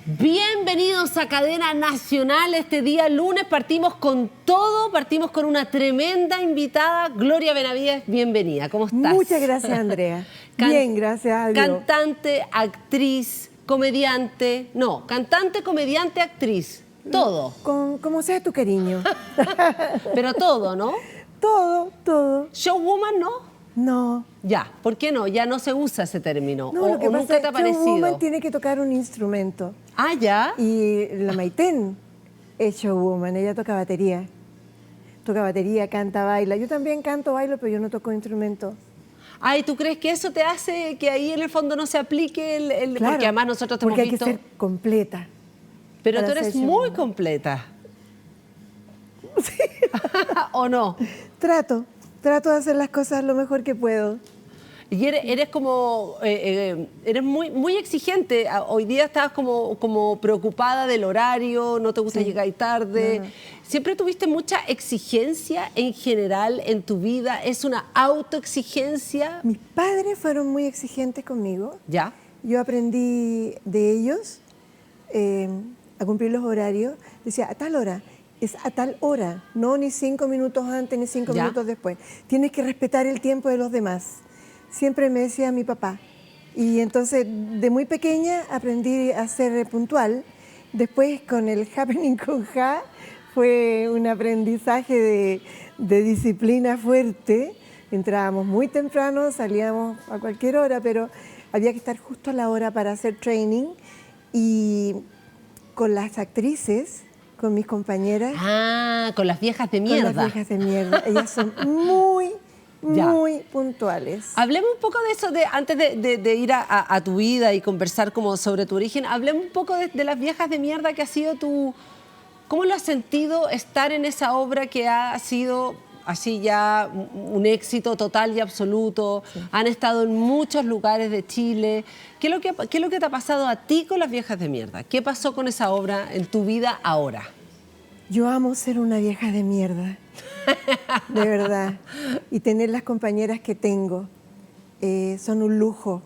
Bienvenidos a Cadena Nacional. Este día lunes partimos con todo, partimos con una tremenda invitada, Gloria Benavides. Bienvenida, ¿cómo estás? Muchas gracias, Andrea. Bien, gracias a Dios. Cantante, actriz, comediante, no, cantante, comediante, actriz, todo. Como sea tu cariño. Pero todo, ¿no? Todo. Showwoman, ¿no? No. Ya, ¿por qué no? Ya no se usa ese término. No, lo que o pasa nunca es te ha que un parecido. showwoman tiene que tocar un instrumento. Ah, ya. Y la Maitén es showwoman, ella toca batería. Canta, baila. Yo también canto, bailo, pero yo no toco instrumento. Ay, ¿tú crees que eso te hace que ahí en el fondo no se aplique el Claro, porque además nosotros te hemos porque hay visto... que ser completa. Pero para tú eres ser muy showwoman. completa. ¿O no? Trato de hacer las cosas lo mejor que puedo. Y eres como... eres muy exigente. Hoy día estabas como preocupada del horario, no te gusta Sí. llegar tarde. No. ¿Siempre tuviste mucha exigencia en general en tu vida? ¿Es una autoexigencia? Mis padres fueron muy exigentes conmigo. ¿Ya? Yo aprendí de ellos a cumplir los horarios. Decía, a tal hora, es a tal hora, no ni 5 minutos antes ni 5 ¿Ya? minutos después. Tienes que respetar el tiempo de los demás. Siempre me decía mi papá. Y entonces, de muy pequeña aprendí a ser puntual. Después, con el Happening con Ja, fue un aprendizaje de disciplina fuerte. Entrábamos muy temprano, salíamos a cualquier hora, pero había que estar justo a la hora para hacer training. Y con las actrices, con mis compañeras, Ah, con las viejas de con mierda. las viejas de mierda, ellas son muy Ya. puntuales. Hablemos un poco de eso, antes de ir a tu vida y conversar como sobre tu origen, hablemos un poco de las viejas de mierda que ha sido tu... ¿Cómo lo has sentido estar en esa obra que ha sido así ya un éxito total y absoluto? Sí. Han estado en muchos lugares de Chile. ¿Qué es lo que te ha pasado a ti con las viejas de mierda? ¿Qué pasó con esa obra en tu vida ahora? Yo amo ser una vieja de mierda, de verdad. Y tener las compañeras que tengo son un lujo.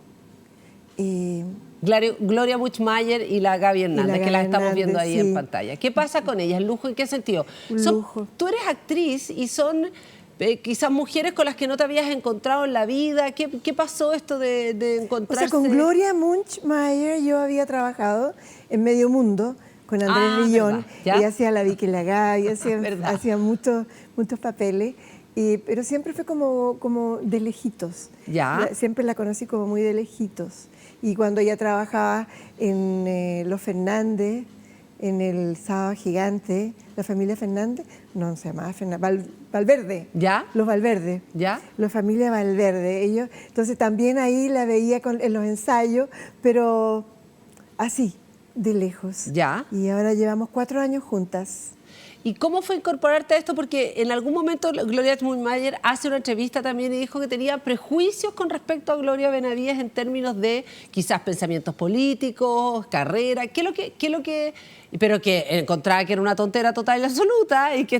Gloria Buchmayer y la Gaby Hernández, que las estamos viendo ahí sí. en pantalla. ¿Qué pasa con ellas? ¿Lujo en qué sentido? Lujo. Tú eres actriz y son quizás mujeres con las que no te habías encontrado en la vida. ¿Qué pasó esto de encontrarse? O sea, con Gloria Buchmayer yo había trabajado en Medio Mundo con Andrés Rillón. Ella hacía la Vicky y la Gaby, hacía muchos papeles. Pero siempre fue como de lejitos. ¿Ya? Siempre la conocí como muy de lejitos. Y cuando ella trabajaba en Los Fernández, en el Sábado Gigante, la familia Fernández, no se llamaba Fernández, Valverde. ¿Ya? Los Valverde. ¿Ya? La familia Valverde. Ellos, entonces también ahí la veía en los ensayos, pero así, de lejos. ¿Ya? Y ahora llevamos 4 años juntas. ¿Y cómo fue incorporarte a esto? Porque en algún momento Gloria Buchmayer hace una entrevista también y dijo que tenía prejuicios con respecto a Gloria Benavides en términos de quizás pensamientos políticos, carrera, pero que encontraba que era una tontera total y absoluta y que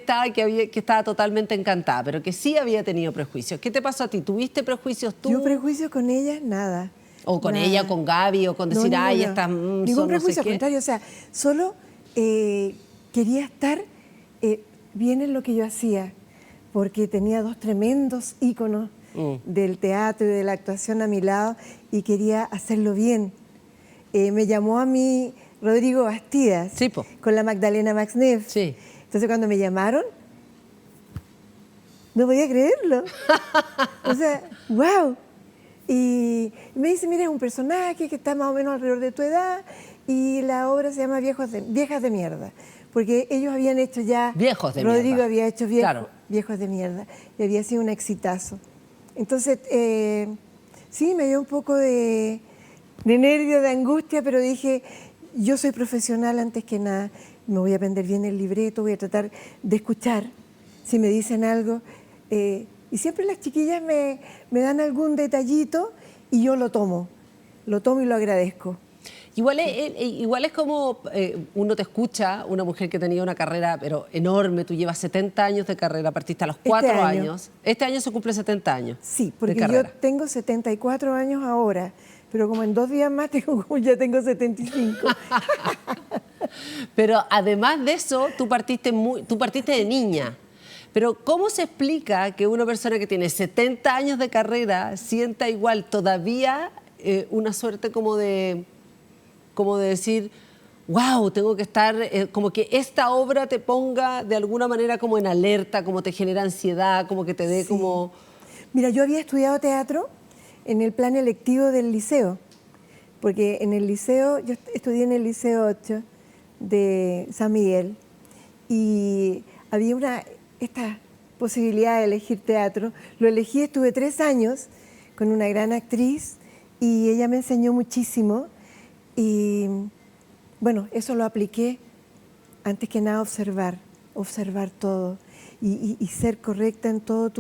estaba totalmente encantada, pero que sí había tenido prejuicios. ¿Qué te pasó a ti? ¿Tuviste prejuicios tú? Yo prejuicios con ella, nada. O con nada. ella, con Gaby, o con decir, no, ay, no. estas ningún prejuicio, al contrario, o sea, solo quería estar bien en lo que yo hacía, porque tenía 2 tremendos íconos del teatro y de la actuación a mi lado y quería hacerlo bien. Me llamó a mí Rodrigo Bastidas, sí, con la Magdalena Maxneff. Sí. Entonces cuando me llamaron, no podía creerlo. O sea, wow. Y me dice, mira, es un personaje que está más o menos alrededor de tu edad y la obra se llama Viejas de Mierda. Porque ellos habían hecho ya... Viejos de Rodrigo mierda. había hecho Claro. Viejos de Mierda y había sido un exitazo. Entonces, sí, me dio un poco de nervio, de angustia, pero dije, yo soy profesional antes que nada, me voy a aprender bien el libreto, voy a tratar de escuchar si me dicen algo. Y siempre las chiquillas me dan algún detallito y yo lo tomo y lo agradezco. Igual es como uno te escucha, una mujer que tenía una carrera pero enorme, tú llevas 70 años de carrera, partiste a los 4 años. Este año se cumple 70 años. Sí, porque yo tengo 74 años ahora, pero como en 2 días más ya tengo 75. Pero además de eso, tú partiste de niña. Pero ¿cómo se explica que una persona que tiene 70 años de carrera sienta igual todavía una suerte como de decir, wow, tengo que estar, como que esta obra te ponga de alguna manera como en alerta, como te genera ansiedad, como que te dé Sí. como... Mira, yo había estudiado teatro en el plan electivo del liceo, porque en el liceo, yo estudié en el Liceo 8 de San Miguel, y había esta posibilidad de elegir teatro. Lo elegí, estuve 3 años con una gran actriz, y ella me enseñó muchísimo, y bueno, eso lo apliqué antes que nada observar todo y ser correcta en todo,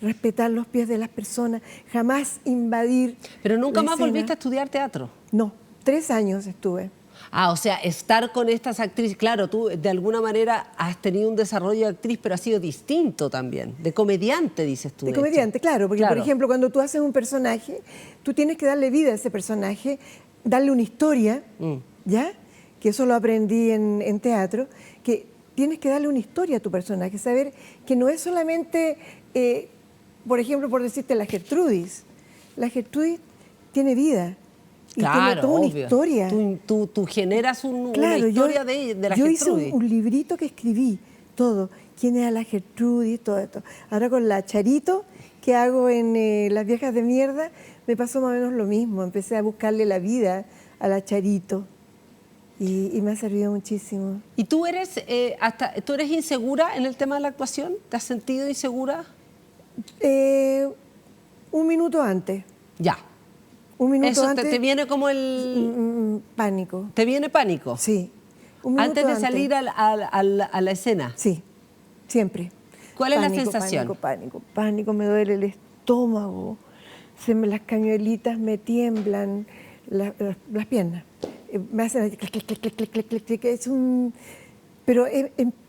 respetar los pies de las personas, jamás invadir. Pero nunca la más escena. volviste a estudiar teatro. No, 3 años estuve. Ah, o sea, estar con estas actrices, claro, tú de alguna manera has tenido un desarrollo de actriz, pero ha sido distinto también, de comediante, dices tú. De hecho. comediante, claro, porque Claro. por ejemplo, cuando tú haces un personaje, tú tienes que darle vida a ese personaje, darle una historia, ¿ya? Que eso lo aprendí en teatro, que tienes que darle una historia a tu personaje, saber que no es solamente, por ejemplo, por decirte la Gertrudis tiene vida y tiene Claro, toda una obvio. historia. Tú generas una Claro, historia de la yo hice Gertrudis. un librito que escribí, todo, quién era la Gertrudis, todo esto. Ahora con la Charito, que hago en Las Viejas de Mierda, me pasó más o menos lo mismo, empecé a buscarle la vida a la Charito. Y me ha servido muchísimo. ¿Y tú eres insegura en el tema de la actuación? ¿Te has sentido insegura? Un minuto antes. Ya. Un minuto Eso antes. te viene como el... Pánico. ¿Te viene pánico? Sí. Un minuto Antes de salir a la escena. Sí, siempre. ¿Cuál es la sensación? Pánico, me duele el estómago, las cañuelitas me tiemblan, las piernas. Me hacen clic, clic, clic, clic, clic, clic, clic, es un... Pero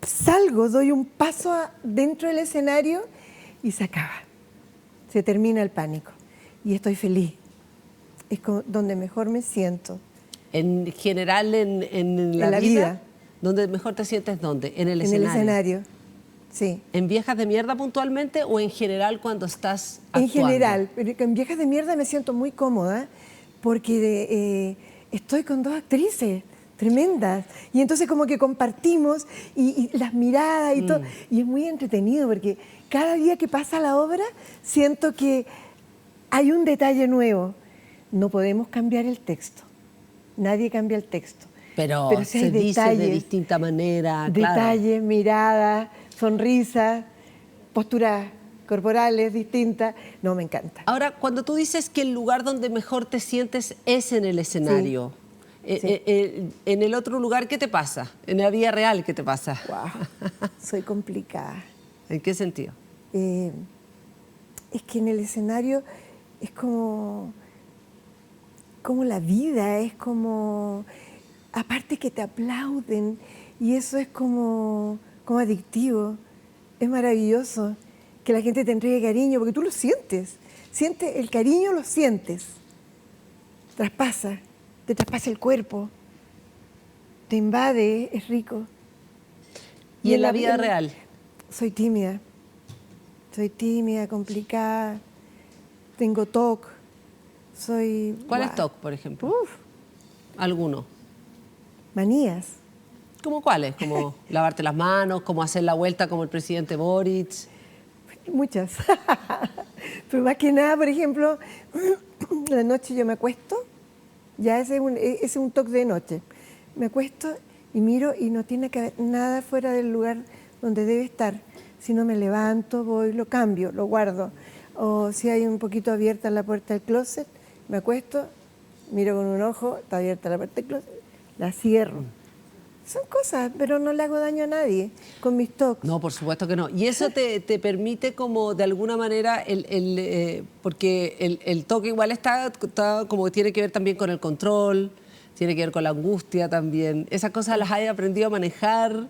salgo, doy un paso dentro del escenario y se acaba. Se termina el pánico y estoy feliz. Es donde mejor me siento. En general, en la vida, ¿dónde mejor te sientes? ¿Dónde? En el escenario. En el escenario, sí. ¿En Viejas de Mierda puntualmente o en general cuando estás actuando? En general, pero en Viejas de Mierda me siento muy cómoda porque estoy con 2 actrices tremendas y entonces como que compartimos y las miradas y todo, y es muy entretenido porque cada día que pasa la obra siento que hay un detalle nuevo. No podemos cambiar el texto, nadie cambia el texto. Pero sí se hay dice detalles, de distinta manera, detalles, miradas, sonrisas, posturas corporales distintas. No, me encanta. Ahora, cuando tú dices que el lugar donde mejor te sientes es en el escenario, Sí. en el otro lugar, ¿qué te pasa? En la vida real, ¿qué te pasa? Wow, soy complicada. ¿En qué sentido? Es que en el escenario es como la vida, es como... Aparte que te aplauden y eso es como adictivo. Es maravilloso que la gente te entregue cariño porque tú lo sientes. El cariño lo sientes. Te traspasa el cuerpo, te invade, es rico. ¿Y en la vida real? Soy tímida, complicada, tengo TOC, ¿Cuál es TOC, por ejemplo? ¿Alguno? Manías. ¿Cómo cuáles? ¿Como lavarte las manos, como hacer la vuelta como el presidente Boric? Muchas. Pero más que nada, por ejemplo, la noche yo me acuesto, ya ese es un toque de noche. Me acuesto y miro y no tiene que haber nada fuera del lugar donde debe estar. Si no me levanto, voy, lo cambio, lo guardo. O si hay un poquito abierta la puerta del closet, me acuesto, miro con un ojo, está abierta la puerta del closet, la cierro. Son cosas, pero no le hago daño a nadie con mis toques. No, por supuesto que no. Y eso te permite como de alguna manera, porque el toque igual está como que tiene que ver también con el control, tiene que ver con la angustia también. Esas cosas las has aprendido a manejar,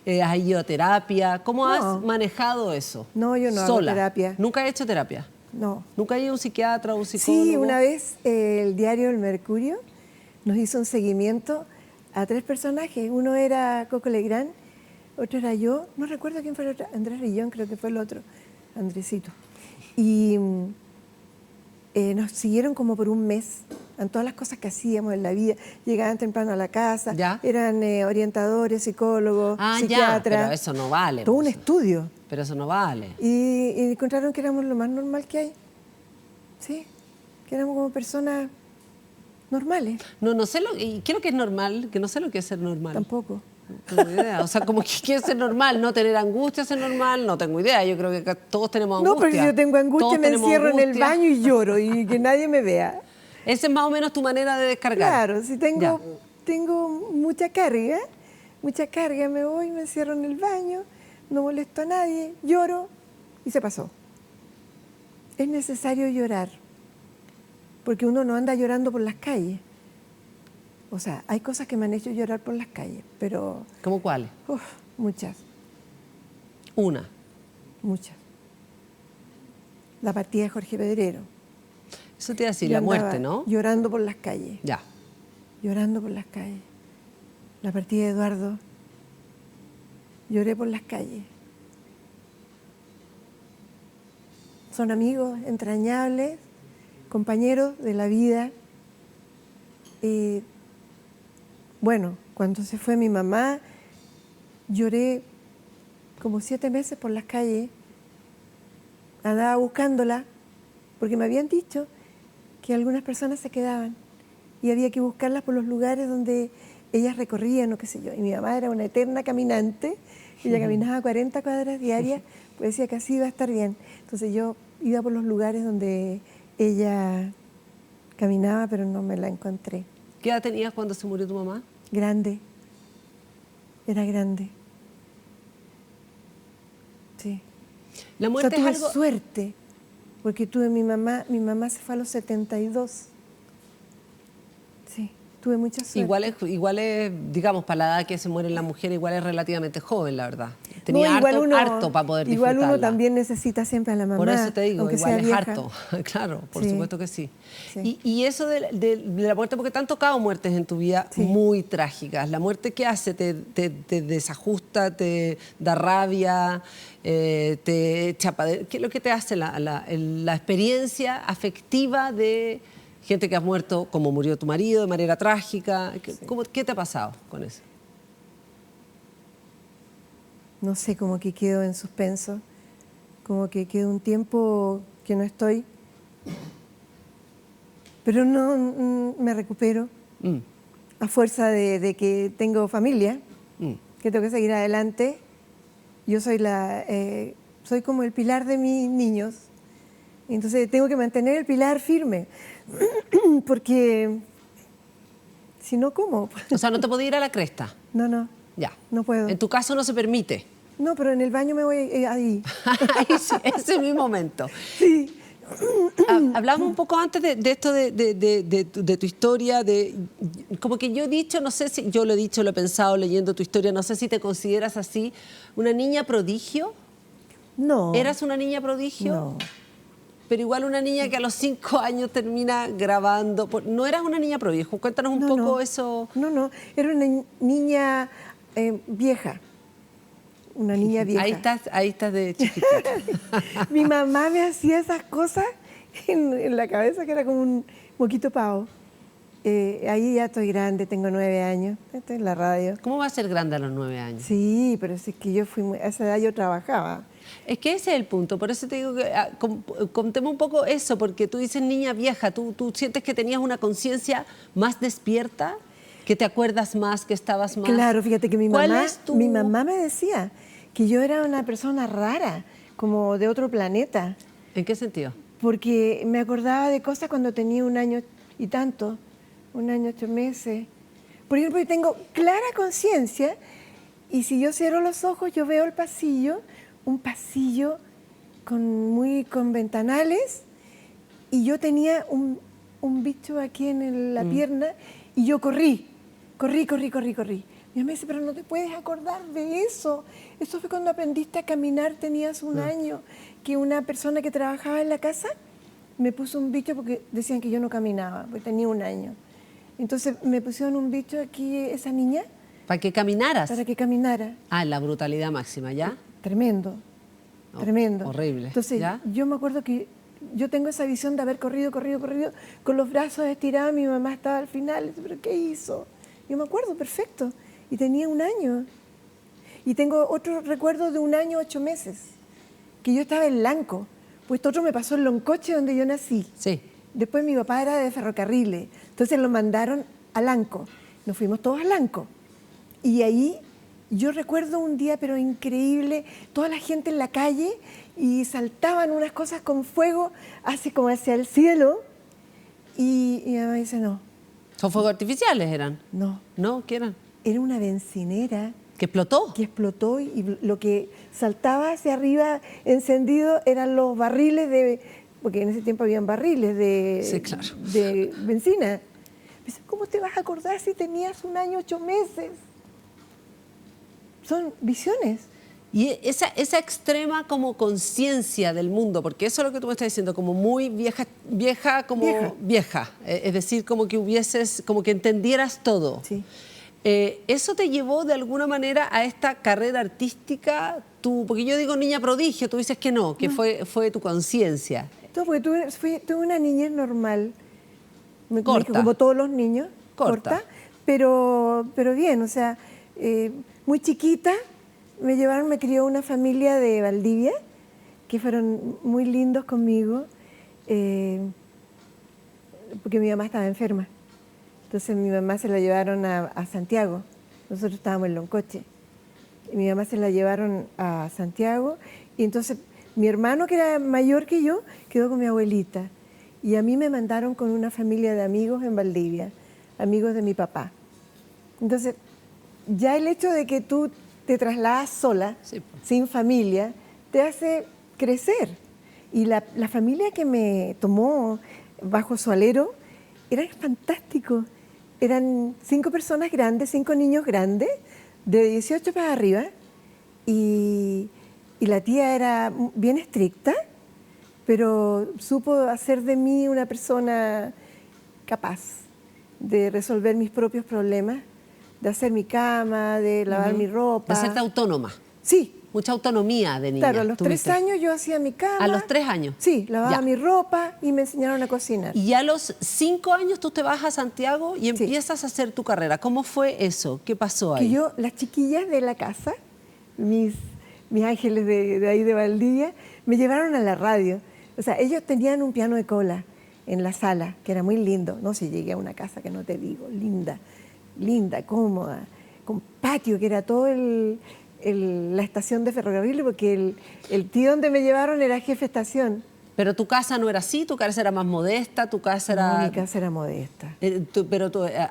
has ido a terapia. ¿Cómo has manejado eso? No, yo no hago terapia. ¿Nunca has hecho terapia? no. ¿Nunca hay un psiquiatra o un psicólogo? Sí, una vez el diario El Mercurio nos hizo un seguimiento a 3 personajes. Uno era Coco Legrand, otro era yo, no recuerdo quién fue el otro, Andrés Rillón creo que fue el otro, Andresito. Y nos siguieron como por un mes en todas las cosas que hacíamos en la vida. Llegaban temprano a la casa, ¿Ya? eran orientadores, psicólogos, Ya, psiquiatras. pero eso no vale. Todo un pues. estudio. Pero eso no vale. Y encontraron que éramos lo más normal que hay. Sí, que éramos como personas normales. No sé y creo que es normal, que no sé lo que es ser normal. Tampoco. No tengo idea. O sea, como que quiere ser normal, no tener angustia ser normal, no tengo idea. Yo creo que todos tenemos angustia. No, pero si yo tengo angustia, Todos me tenemos encierro en el angustia. baño y lloro y que nadie me vea. Esa es más o menos tu manera de descargar. Claro, si Ya. tengo mucha carga, me voy, me encierro en el baño, no molesto a nadie, lloro y se pasó. Es necesario llorar, porque uno no anda llorando por las calles. O sea, hay cosas que me han hecho llorar por las calles, pero ¿Cómo cuáles? muchas, Una. muchas. La partida de Jorge Pedrero. Eso te iba a decir, Yo la andaba muerte, ¿no? llorando por las calles. Ya. Llorando por las calles. La partida de Eduardo, lloré por las calles. Son amigos entrañables, compañeros de la vida. Bueno, cuando se fue mi mamá, lloré como 7 meses por las calles. Andaba buscándola, porque me habían dicho que algunas personas se quedaban y había que buscarlas por los lugares donde ellas recorrían o qué sé yo. Y mi mamá era una eterna caminante, ella caminaba 40 cuadras diarias, pues decía que así iba a estar bien. Entonces yo iba por los lugares donde ella caminaba, pero no me la encontré. ¿Qué edad tenías cuando se murió tu mamá? Grande, era grande. Sí. La O sea, muerte tuve es algo... suerte, porque tuve mi mamá se fue a los 72. Sí, tuve mucha suerte. Igual es, digamos, para la edad que se muere la mujer, igual es relativamente joven, la verdad. Tenía No, harto para poder igual disfrutarla. uno también necesita siempre a la mamá. Por eso te digo, aunque igual sea es vieja. harto. Claro, por Sí. supuesto que sí. Sí. Y eso de la muerte, porque te han tocado muertes en tu vida Sí. muy trágicas. ¿La muerte qué hace? ¿Te desajusta? ¿Te da rabia? ¿Te chapa? ¿Qué es lo que te hace la experiencia afectiva de gente que ha muerto, como murió tu marido, de manera trágica? ¿Qué te ha pasado con eso? No sé, como que quedo en suspenso, como que quedo un tiempo que no estoy, pero no me recupero Mm, a fuerza de que tengo familia, mm. que tengo que seguir adelante. Yo soy soy como el pilar de mis niños, entonces tengo que mantener el pilar firme, porque si no, ¿cómo? O sea, no te podía ir a la cresta. No, Ya. no puedo. En tu caso no se permite. No, pero en el baño me voy ahí. Ahí sí, ese es mi momento. Sí. Hablamos un poco antes de esto de tu historia, como que yo he dicho, no sé si yo lo he dicho, lo he pensado leyendo tu historia, no sé si te consideras así, una niña prodigio. No. ¿Eras una niña prodigio? No. Pero igual una niña que a los 5 años termina grabando. ¿No eras una niña prodigio? Cuéntanos un poco eso. No, era una niña vieja. Una niña vieja. Ahí estás de chiquitita. Mi mamá me hacía esas cosas en la cabeza que era como un moquito pavo. Ahí ya estoy grande, tengo 9 años, estoy en la radio. ¿Cómo va a ser grande a los 9 años? Sí, pero es que yo a esa edad yo trabajaba. Es que ese es el punto, por eso te digo que contemos un poco eso, porque tú dices niña vieja, ¿tú sientes que tenías una conciencia más despierta? ¿Que te acuerdas más, que estabas más...? Claro, fíjate que mi ¿Cuál mamá me decía que yo era una persona rara, como de otro planeta, ¿En qué sentido? porque me acordaba de cosas cuando tenía 1 año y tanto, 1 año, 8 meses. Por ejemplo, yo tengo clara conciencia y si yo cierro los ojos yo veo el pasillo, un pasillo con ventanales y yo tenía un bicho aquí en la pierna y yo corrí. Mi mamá me dice, pero no te puedes acordar de eso. Eso fue cuando aprendiste a caminar, tenías un año, que una persona que trabajaba en la casa me puso un bicho porque decían que yo no caminaba, porque tenía un año. Entonces me pusieron un bicho aquí, esa niña, ¿Para que caminaras? para que caminara. Ah, la brutalidad máxima, ¿ya? Tremendo, No, tremendo. horrible, Entonces ¿ya? yo me acuerdo que yo tengo esa visión de haber corrido, con los brazos estirados, mi mamá estaba al final, y dice, ¿pero qué hizo? Yo me acuerdo perfecto, y tenía un año. Y tengo otro recuerdo de un año, 8 meses, que yo estaba en Lanco, pues otro me pasó en Loncoche, donde yo nací. Sí. Después mi papá era de ferrocarriles, entonces lo mandaron a Lanco. Nos fuimos todos a Lanco. Y ahí yo recuerdo un día, pero increíble, toda la gente en la calle y saltaban unas cosas con fuego, así como hacia el cielo. Y mi mamá dice, no, ¿Son fuegos artificiales eran? no. ¿No? ¿Qué eran? Era una bencinera ¿Que explotó? que explotó y lo que saltaba hacia arriba encendido eran los barriles de, porque en ese tiempo habían barriles Sí, claro. de benzina. Me dice, ¿cómo te vas a acordar si tenías un año, 8 meses? Son visiones. Y esa extrema como conciencia del mundo, porque eso es lo que tú me estás diciendo, como muy vieja como vieja. Es decir, como que como que entendieras todo. Sí. ¿Eso te llevó de alguna manera a esta carrera artística? Porque yo digo niña prodigio, tú dices que no, que fue tu conciencia. Todo porque tuve una niñez normal, Corta. como todos los niños, Corta. pero bien, o sea, muy chiquita me crió una familia de Valdivia, que fueron muy lindos conmigo, porque mi mamá estaba enferma. Entonces mi mamá se la llevaron a Santiago, nosotros estábamos en Loncoche, y mi mamá se la llevaron a Santiago, y entonces mi hermano, que era mayor que yo, quedó con mi abuelita, y a mí me mandaron con una familia de amigos en Valdivia, amigos de mi papá. Entonces, ya el hecho de que tú te trasladas sola, Sí. sin familia, te hace crecer. Y la familia que me tomó bajo su alero era fantástico. Eran 5 personas grandes, 5 niños grandes, de 18 para arriba, y la tía era bien estricta, pero supo hacer de mí una persona capaz de resolver mis propios problemas, de hacer mi cama, de lavar mi ropa. De serte autónoma. Sí. Mucha autonomía de niña. Claro, a los 3 años yo hacía mi cama. ¿A los 3 años? Sí, lavaba Ya. mi ropa y me enseñaron a cocinar. Y a los 5 años tú te vas a Santiago y empiezas a hacer tu carrera. ¿Cómo fue eso? ¿Qué pasó ahí? Que yo, las chiquillas de la casa, mis ángeles de ahí de Valdivia, me llevaron a la radio. O sea, ellos tenían un piano de cola en la sala, que era muy lindo. No sé, llegué a una casa que no te digo, linda, cómoda, con patio, que era todo la estación de ferrocarril, porque el tío donde me llevaron era jefe de estación. Pero tu casa no era así, tu casa era más modesta, tu casa era... No, mi casa era modesta.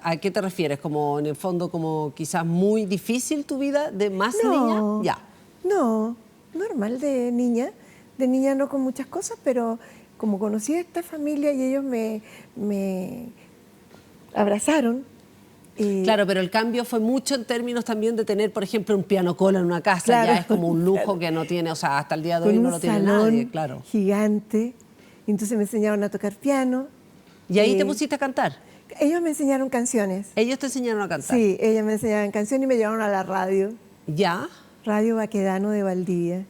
¿A qué te refieres? ¿Como en el fondo, como quizás muy difícil tu vida de más niña? Ya. No, normal de niña no con muchas cosas, pero como conocí a esta familia y ellos me abrazaron. Claro, pero el cambio fue mucho en términos también de tener, por ejemplo, un piano cola en una casa. Claro, ya es como un lujo que no tiene, o sea, hasta el día de hoy con no un lo tiene salón nadie, claro. gigante. Entonces me enseñaron a tocar piano. ¿Y ahí te pusiste a cantar? Ellos me enseñaron canciones. ¿Ellos te enseñaron a cantar? Sí, ellos me enseñaban canciones y me llevaron a la radio. ¿Ya? Radio Baquedano de Valdivia.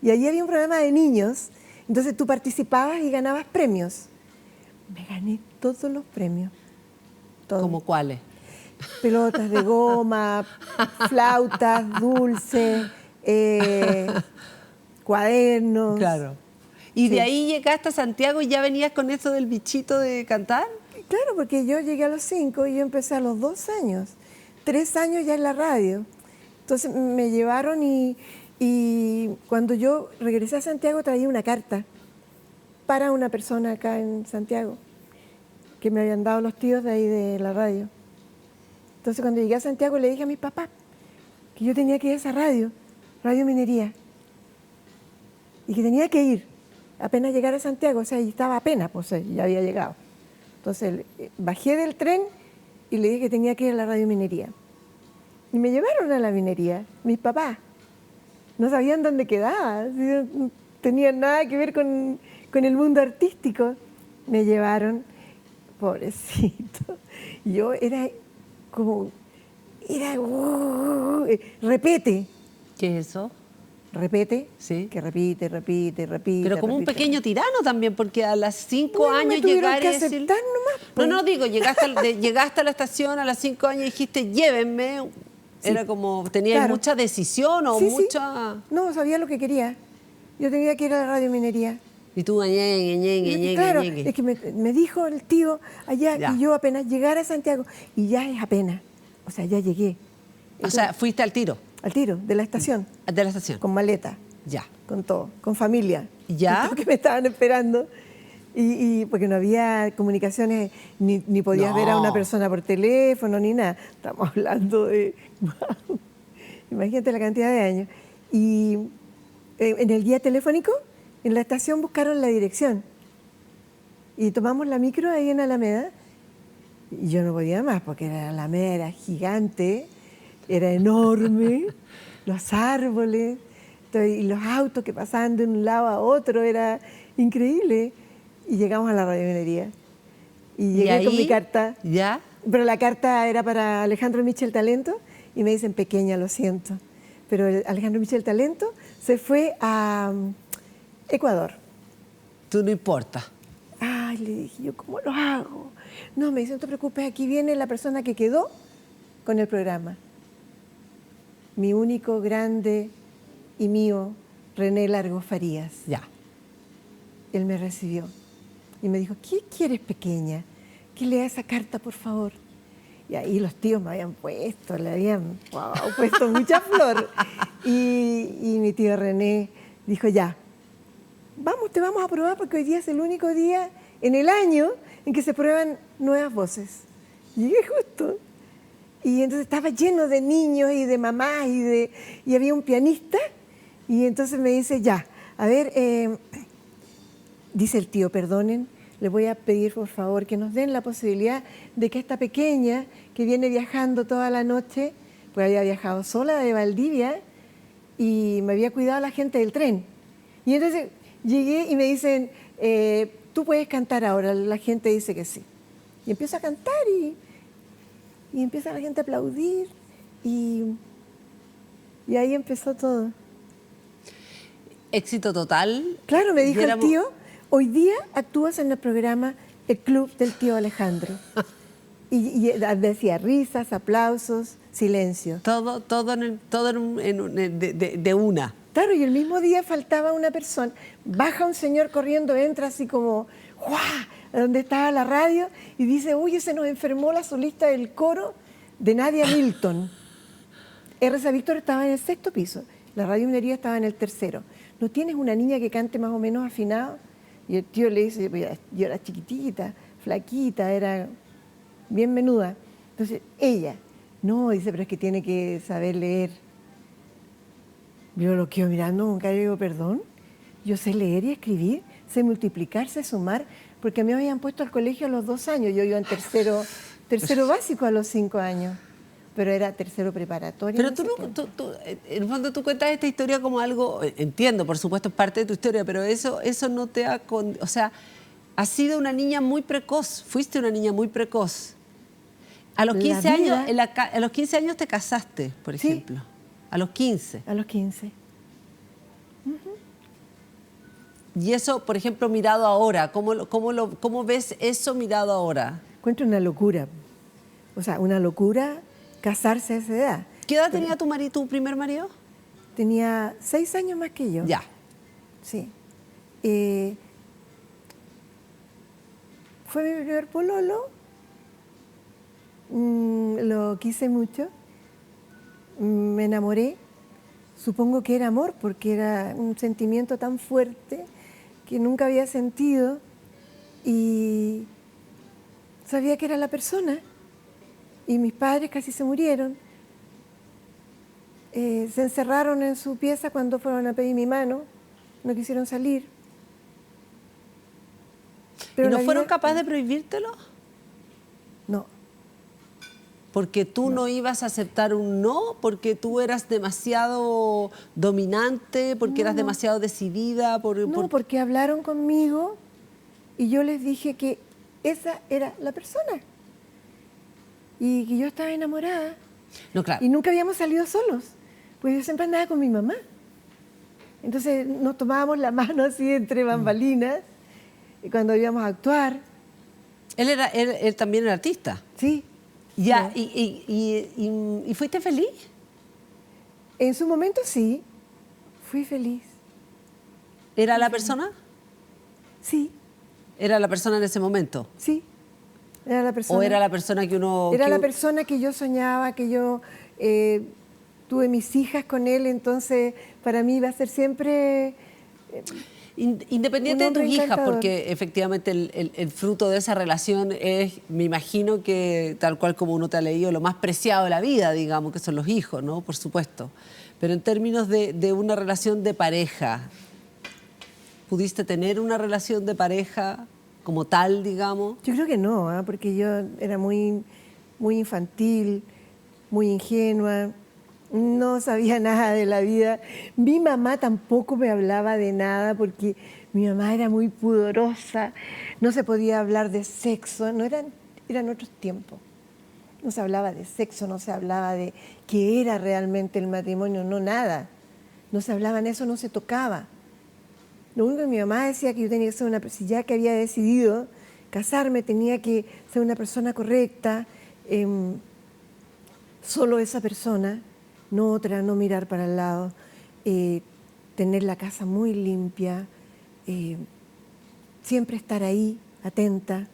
Y allí había un programa de niños, entonces tú participabas y ganabas premios. Me gané todos los premios. Todos. ¿Cómo cuáles? Pelotas de goma, flautas, dulces, cuadernos. Claro. ¿Y Sí. de ahí llegaste a Santiago y ya venías con eso del bichito de cantar? Claro, porque yo llegué a los 5 y yo empecé a los 2 años. 3 años ya en la radio. Entonces me llevaron y cuando yo regresé a Santiago traía una carta para una persona acá en Santiago que me habían dado los tíos de ahí de la radio. Entonces cuando llegué a Santiago le dije a mi papá que yo tenía que ir a esa radio, Radio Minería, y que tenía que ir apenas llegar a Santiago, o sea, y estaba apenas, pues ya había llegado. Entonces bajé del tren y le dije que tenía que ir a la Radio Minería. Y me llevaron a la minería, mis papás. No sabían dónde quedaba, no tenían nada que ver con el mundo artístico. Me llevaron, pobrecito. Yo era como, repete, ¿Qué es eso? repete, Sí. que repite. Pero como un repite. pequeño tirano también, porque a las 5 Bueno, me años tuvieron llegar y que decir... aceptar nomás, No, pues. no, digo, llegaste a la estación a las 5 años y dijiste, llévenme. Sí. Era como, tenías Claro. mucha decisión o Sí, sí. mucha... No, sabía lo que quería. Yo tenía que ir a la radiominería. Y tú, Claro, es que me dijo el tío allá Ya. que yo apenas llegara a Santiago, y ya es apenas, o sea, ya llegué. O sea, fuiste al tiro Al tiro, de la estación, de la estación. con maleta, Ya. con todo, con familia. ¿Ya? Con todo que me estaban esperando. Y porque no había comunicaciones, ni podías ver a una No. persona por teléfono, ni nada. Estamos hablando de... wow, imagínate la cantidad de años. Y en el guía telefónico, en la estación buscaron la dirección. Y tomamos la micro ahí en Alameda. Y yo no podía más, porque la Alameda era gigante, era enorme, los árboles, y los autos que pasaban de un lado a otro, era increíble. Y llegamos a la radiominería. Y llegué con mi carta. ¿Ya? Pero la carta era para Alejandro Michel Talento, y me dicen, pequeña, lo siento. Pero Alejandro Michel Talento se fue a Ecuador. Tú no importa. Ay, le dije yo, ¿cómo lo hago? No, me dice, no te preocupes, aquí viene la persona que quedó con el programa. Mi único grande y mío, René Largo Farías. Ya. Él me recibió y me dijo, ¿qué quieres, pequeña? Que lea esa carta, por favor. Y ahí los tíos me habían puesto, le habían puesto mucha flor. Y mi tío René dijo, ya, vamos, te vamos a probar porque hoy día es el único día en el año en que se prueban nuevas voces. Llegué justo. Y entonces estaba lleno de niños y de mamás y había un pianista. Y entonces me dice, ya, a ver, dice el tío, perdonen, le voy a pedir por favor que nos den la posibilidad de que esta pequeña que viene viajando toda la noche, pues había viajado sola de Valdivia y me había cuidado la gente del tren. Y entonces llegué y me dicen, tú puedes cantar ahora, la gente dice que sí. Y empiezo a cantar y empieza la gente a aplaudir y ahí empezó todo. Éxito total. Claro, me dijo el Diéramos- tío, hoy día actúas en el programa El Club del Tío Alejandro. Y decía risas, aplausos, silencio. Todo de una. Claro, y el mismo día faltaba una persona. Baja un señor corriendo, entra así como, ¡guau!, donde estaba la radio y dice, uy, se nos enfermó la solista del coro de Nadia Milton. R.C. Víctor estaba en el 6º piso, la radiominería estaba en el 3º. ¿No tienes una niña que cante más o menos afinado? Y el tío le dice, yo era chiquitita, flaquita, era bien menuda. Entonces, ella, no, dice, pero es que tiene que saber leer. Yo lo quedo mirando, nunca le digo, perdón, yo sé leer y escribir, sé multiplicar, sé sumar, porque a mí me habían puesto al colegio a los 2 años, yo iba en tercero básico a los 5 años, pero era tercero preparatorio. Pero no tú, sé no, qué. en el fondo tú cuentas esta historia como algo, entiendo, por supuesto, es parte de tu historia, pero eso no te ha... O sea, has sido una niña muy precoz, fuiste una niña muy precoz. A los 15 años, a los 15 años te casaste, por Sí. ejemplo. A los 15. A los 15. Y eso, por ejemplo, mirado ahora, ¿cómo ves eso mirado ahora? Encuentro una locura, o sea, una locura casarse a esa edad. ¿Qué edad tenía tu primer marido? Tenía 6 años más que yo. Ya. Sí. Fue mi primer pololo. Lo quise mucho. Me enamoré. Supongo que era amor, porque era un sentimiento tan fuerte que nunca había sentido. Y sabía que era la persona. Y mis padres casi se murieron. Se encerraron en su pieza cuando fueron a pedir mi mano. No quisieron salir. ¿Y no la fueron vida- capaces de prohibírtelo? No. porque tú no ibas a aceptar un no, porque tú eras demasiado dominante, porque eras demasiado decidida. No, porque hablaron conmigo y yo les dije que esa era la persona y que yo estaba enamorada. No, claro. Y nunca habíamos salido solos, pues yo siempre andaba con mi mamá. Entonces nos tomábamos la mano así entre bambalinas cuando íbamos a actuar. Él también era artista. Sí. Ya, ¿y fuiste feliz? En su momento sí, fui feliz. ¿Era la persona? Sí, ¿Era la persona en ese momento? sí, era la persona. ¿O era la persona que uno...? Era la persona que yo soñaba, que yo tuve mis hijas con él, entonces para mí iba a ser siempre... Independiente de un tus hombre hijas, encantador. porque efectivamente el fruto de esa relación es, me imagino que tal cual como uno te ha leído, lo más preciado de la vida, digamos, que son los hijos, ¿no? Por supuesto. Pero en términos de una relación de pareja, ¿pudiste tener una relación de pareja como tal, digamos? Yo creo que no, porque yo era muy infantil, muy ingenua, no sabía nada de la vida. Mi mamá tampoco me hablaba de nada porque mi mamá era muy pudorosa, no se podía hablar de sexo, eran otros tiempos. No se hablaba de sexo, no se hablaba de qué era realmente el matrimonio, no nada. No se hablaba en eso, no se tocaba. Lo único que mi mamá decía que yo tenía que ser una persona, ya que había decidido casarme, tenía que ser una persona correcta, solo esa persona, no otra, no mirar para el lado, tener la casa muy limpia, siempre estar ahí, atenta.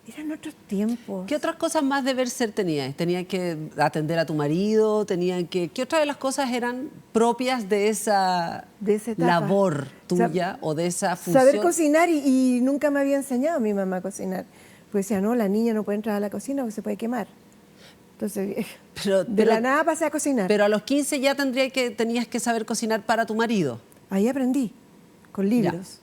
Eran otros tiempos. ¿Qué otras cosas más deber ser tenías? ¿Tenías que atender a tu marido? ¿Qué otras de las cosas eran propias de esa etapa. labor tuya o de esa función? Saber cocinar y nunca me había enseñado mi mamá a cocinar. Pues decía, no, la niña no puede entrar a la cocina porque se puede quemar. Entonces, de la nada pasé a cocinar. Pero a los 15 ya tenías que saber cocinar para tu marido. Ahí aprendí, con libros. Ya.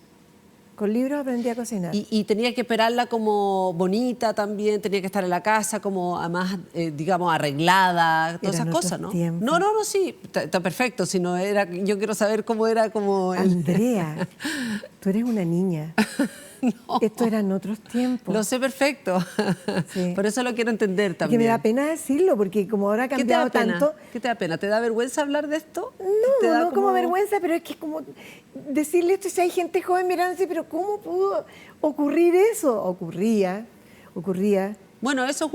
Con libros aprendí a cocinar. Y tenía que esperarla como bonita también, tenía que estar en la casa como además, digamos, arreglada, todas esas cosas, ¿no? Tiempos. No, sí, está perfecto, sino yo quiero saber cómo era como... Andrea, tú eres una niña. No. Esto eran otros tiempos. Lo sé perfecto. Sí. Por eso lo quiero entender también. Que me da pena decirlo, porque como ahora ha cambiado tanto... ¿Qué te da pena? ¿Te da vergüenza hablar de esto? No como vergüenza, pero es que como decirle esto, si hay gente joven mirándose, pero ¿cómo pudo ocurrir eso? Ocurría. Bueno, eso es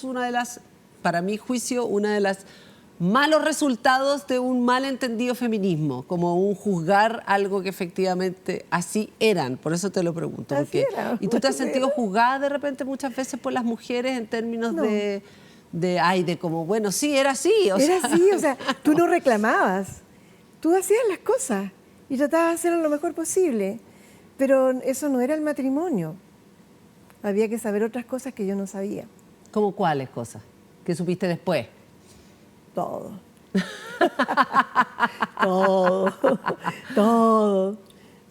una de las, para mi juicio, una de las malos resultados de un malentendido feminismo, como un juzgar algo que efectivamente así eran. Por eso te lo pregunto. Así era. ¿Y tú te has sentido juzgada de repente muchas veces por las mujeres en términos de como, bueno, sí, era así? Así, o sea, tú no reclamabas. Tú hacías las cosas y tratabas de hacerlo lo mejor posible. Pero eso no era el matrimonio. Había que saber otras cosas que yo no sabía. ¿Cómo cuáles cosas? ¿Qué supiste después? Todo. Todo.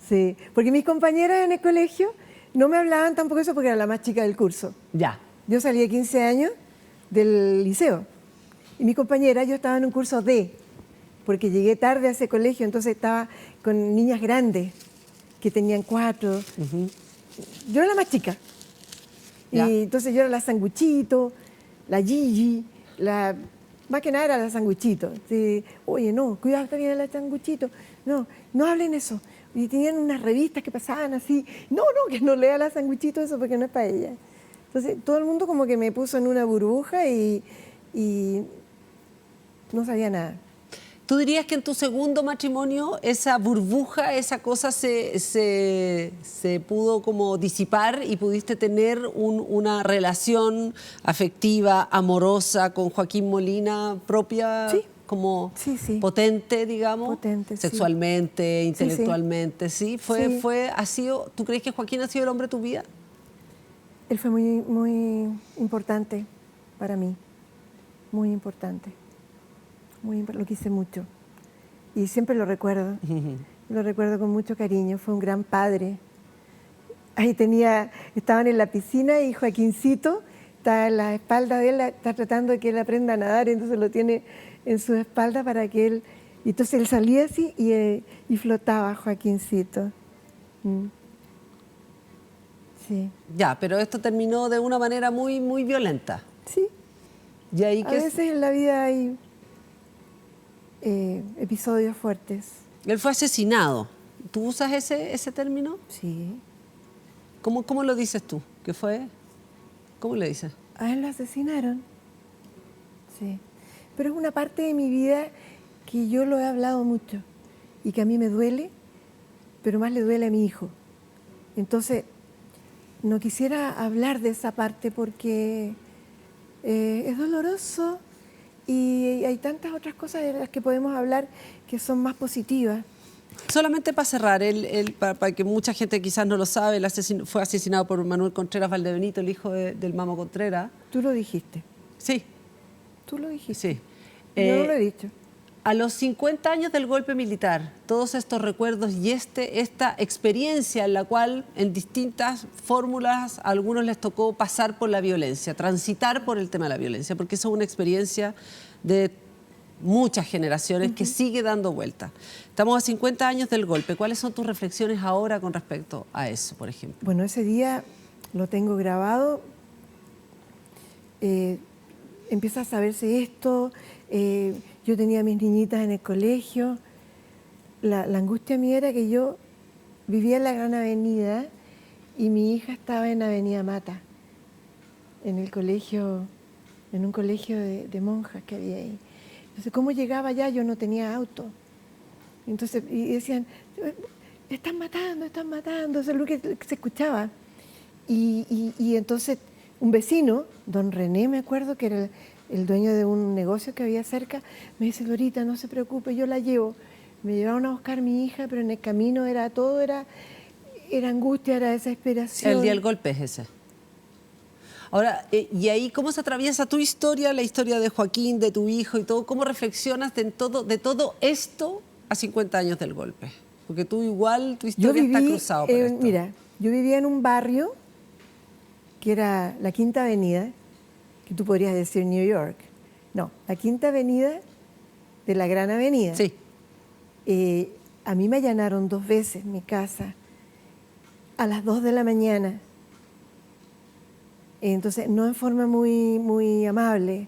Sí. Porque mis compañeras en el colegio no me hablaban tampoco eso porque era la más chica del curso. Ya. Yo salí de 15 años del liceo. Y mi compañera, yo estaba en un curso D, porque llegué tarde a ese colegio, entonces estaba con niñas grandes que tenían 4. Yo era la más chica. Ya. Y entonces yo era la sanguchito, la Gigi, más que nada era la sanguchito. Sí, oye, no, cuidado, está bien la sanguchito. No hablen eso. Y tenían unas revistas que pasaban así. No, que no lea la sanguchito eso porque no es para ella. Entonces todo el mundo como que me puso en una burbuja y no sabía nada. ¿Tú dirías que en tu segundo matrimonio esa burbuja, esa cosa se pudo como disipar y pudiste tener una relación afectiva, amorosa con Joaquín Molina propia? Sí. Como sí. Potente, digamos, Potente, sexualmente, sí. intelectualmente, ¿sí? ¿Tú crees que Joaquín ha sido el hombre de tu vida? Él fue muy importante para mí, muy importante. Lo quise mucho y siempre lo recuerdo. Lo recuerdo con mucho cariño. Fue un gran padre. Ahí estaban en la piscina y Joaquincito está en la espalda de él, está tratando de que él aprenda a nadar, entonces lo tiene en su espalda para que él... Y entonces él salía así y flotaba, Joaquincito. Sí. Ya, pero esto terminó de una manera muy, muy violenta. Sí. ¿Y ahí A qué? veces en la vida hay episodios fuertes. Él fue asesinado. ¿Tú usas ese término? Sí. ¿Cómo lo dices tú? ¿Qué fue? ¿Cómo le dices? A él lo asesinaron. Sí. Pero es una parte de mi vida que yo lo he hablado mucho y que a mí me duele, pero más le duele a mi hijo. Entonces, no quisiera hablar de esa parte porque es doloroso y hay tantas otras cosas de las que podemos hablar que son más positivas. Solamente para cerrar, para que mucha gente quizás no lo sabe, fue asesinado por Manuel Contreras Valdebenito, el hijo del Mamo Contreras. Tú lo dijiste. Sí. Tú lo dijiste. Sí. Yo no lo he dicho. A los 50 años del golpe militar, todos estos recuerdos y esta experiencia en la cual en distintas fórmulas a algunos les tocó pasar por la violencia, transitar por el tema de la violencia, porque eso es una experiencia de muchas generaciones que sigue dando vuelta. Estamos a 50 años del golpe. ¿Cuáles son tus reflexiones ahora con respecto a eso, por ejemplo? Bueno, ese día lo tengo grabado. Empieza a saberse esto. Yo tenía a mis niñitas en el colegio. La angustia mía era que yo vivía en la Gran Avenida y mi hija estaba en Avenida Mata, en el colegio, en un colegio de monjas que había ahí. Entonces, ¿cómo llegaba allá? Yo no tenía auto. Entonces, y decían, están matando, eso es lo que se escuchaba. Y entonces, un vecino, don René, me acuerdo, que era el dueño de un negocio que había cerca, me dice, Dorita, no se preocupe, yo la llevo. Me llevaron a buscar a mi hija, pero en el camino era angustia, era desesperación. El día del golpe es ese. Ahora, y ahí, ¿cómo se atraviesa tu historia, la historia de Joaquín, de tu hijo y todo? ¿Cómo reflexionas de todo esto a 50 años del golpe? Porque tú igual, tu historia está cruzada por esto. Mira, yo vivía en un barrio que era la Quinta Avenida, que tú podrías decir New York. No, la Quinta Avenida de la Gran Avenida. Sí. A mí me allanaron 2 veces mi casa a las 2 de la mañana. Entonces, no en forma muy amable.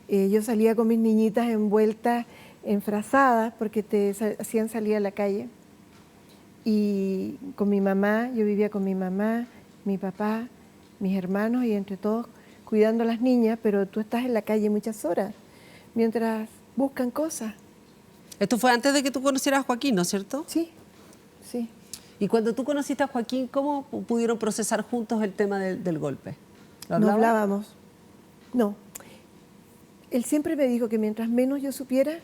Yo salía con mis niñitas envueltas, enfrazadas, porque te hacían salir a la calle. Y con mi mamá, yo vivía con mi mamá, mi papá, mis hermanos, y entre todos cuidando a las niñas, pero tú estás en la calle muchas horas, mientras buscan cosas. Esto fue antes de que tú conocieras a Joaquín, ¿no es cierto? Sí, sí. Y cuando tú conociste a Joaquín, ¿cómo pudieron procesar juntos el tema del golpe? ¿Lo No hablaban? hablábamos. No. Él siempre me dijo que mientras menos yo supiera,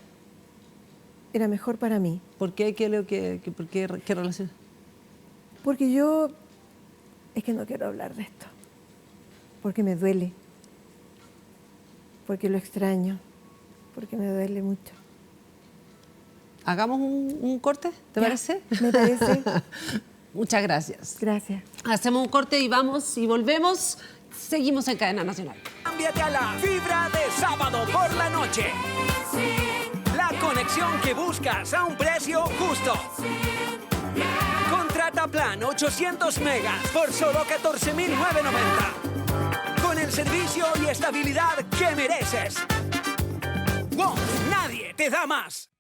era mejor para mí. ¿Por qué? ¿Qué relación? Porque yo... Es que no quiero hablar de esto. Porque me duele. Porque lo extraño. Porque me duele mucho. ¿Hagamos un corte? ¿Te parece? Me parece. Muchas gracias. Gracias. Hacemos un corte y vamos y volvemos. Seguimos en Cadena Nacional. Cámbiate a la fibra de sábado por la noche. La conexión que buscas a un precio justo. Contrata plan 800 megas por solo 14.990. Con el servicio y estabilidad que mereces. ¡Wow! Nadie te da más.